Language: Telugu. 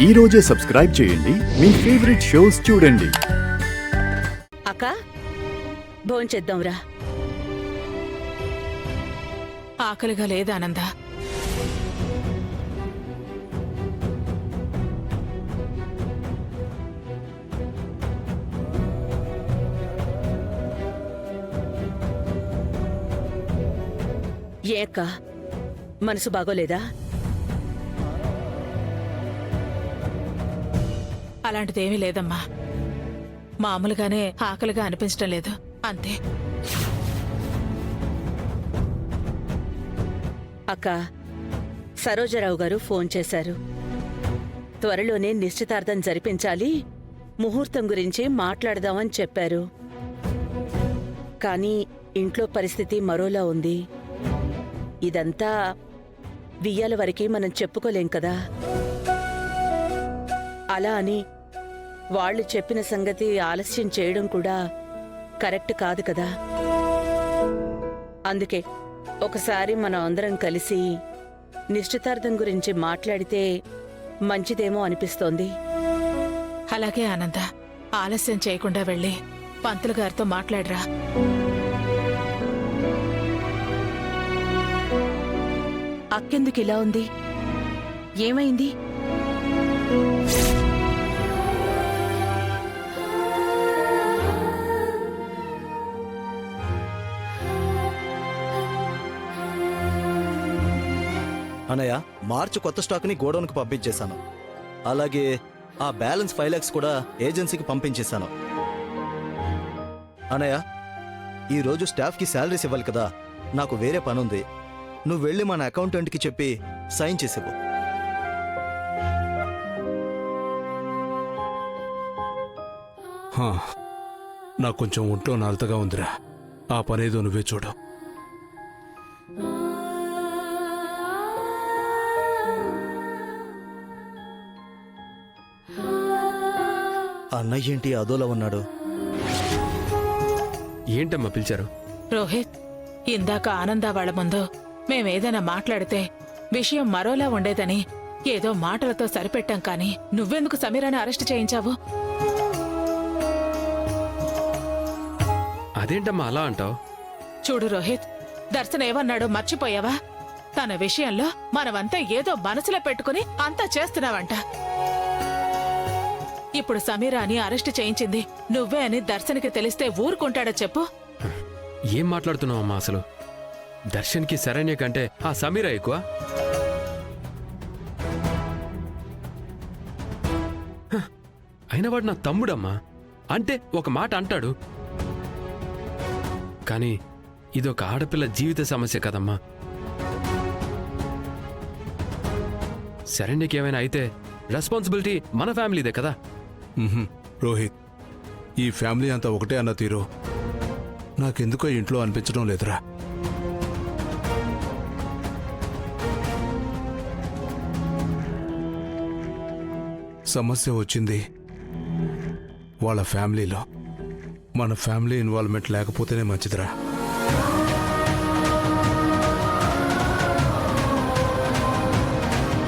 ఈ రోజే సబ్స్క్రైబ్ చేయండి మీ ఫేవరెట్ షోస్ చూడండి. అక్క భోంచేద్దాంరా. ఆకలిగా లేదా ఆనంద? ఏ అక్క మనసు బాగోలేదా? అలాంటిదేమీ లేదమ్మా. మామూలుగానే ఆకలిగా అనిపించటం లేదు, అంతే. అక్క సరోజరావు గారు ఫోన్ చేశారు. త్వరలోనే నిశ్చితార్థం జరిపించాలి, ముహూర్తం గురించి మాట్లాడదామని చెప్పారు. కానీ ఇంట్లో పరిస్థితి మరోలా ఉంది. ఇదంతా వియ్యాల వరకే మనం చెప్పుకోలేం కదా. అలా అని వాళ్ళు చెప్పిన సంగతి ఆలస్యం చేయడం కూడా కరెక్ట్ కాదు కదా. అందుకే ఒకసారి మనం అందరం కలిసి నిశ్చితార్థం గురించి మాట్లాడితే మంచిదేమో అనిపిస్తోంది. అలాగే ఆనంద, ఆలస్యం చేయకుండా వెళ్ళి పంతులు గారితో మాట్లాడరా. అక్కెందుకు ఇలా ఉంది? ఏమైంది? అన్నయ్య, మార్చి కొత్త స్టాక్ని గోడౌన్కి పంపించేశాను. అలాగే ఆ బ్యాలెన్స్ 5 lakhs కూడా ఏజెన్సీకి పంపించేశాను. అన్నయ్య, ఈరోజు స్టాఫ్కి శాలరీస్ ఇవ్వాలి కదా, నాకు వేరే పనుంది. నువ్వు వెళ్ళి మన అకౌంటెంట్కి చెప్పి సైన్ చేసేవు. నాకు కొంచెం ఒంట్లో నాలుతగా ఉందిరా, ఆ పనేదో నువ్వే చూడు. అన్నయ్య ఏంటి అదోలా ఉన్నాడు? ఏంటమ్మా పిలిచారు? రోహిత్, ఇందాక ఆనంద వాళ్ళ ముందు మేమేదైనా మాట్లాడితే విషయం మరోలా ఉండేదని ఏదో మాటలతో సరిపెట్టాం. కానీ నువ్వెందుకు సమీరాని అరెస్ట్ చేయించావు? అదేంటమ్మా అలా అంటావు? చూడు రోహిత్, దర్శన్ ఏమన్నాడో మర్చిపోయావా? తన విషయంలో మనమంతా ఏదో మనసులో పెట్టుకుని అంతా చేస్తున్నావంట. ఇప్పుడు సమీరాని అరెస్ట్ చేయించింది నువ్వే అని దర్శన్కి తెలిస్తే ఊరుకుంటాడో చెప్పు? ఏం మాట్లాడుతున్నావమ్మా అసలు? దర్శన్కి శరణ్య కంటే ఆ సమీరా ఎక్కువ? అయినా వాడు నా తమ్ముడమ్మా, అంటే ఒక మాట అంటాడు. కానీ ఇదొక ఆడపిల్ల జీవిత సమస్య కదమ్మా. శరణ్యకి ఏమైనా అయితే రెస్పాన్సిబిలిటీ మన ఫ్యామిలీదే కదా. రోహిత్, ఈ ఫ్యామిలీ అంతా ఒకటే అన్న తీరు నాకెందుకో ఇంట్లో అనిపించడం లేదురా. సమస్య వచ్చింది వాళ్ళ ఫ్యామిలీలో. మన ఫ్యామిలీ ఇన్వాల్వ్మెంట్ లేకపోతేనే మంచిదిరా.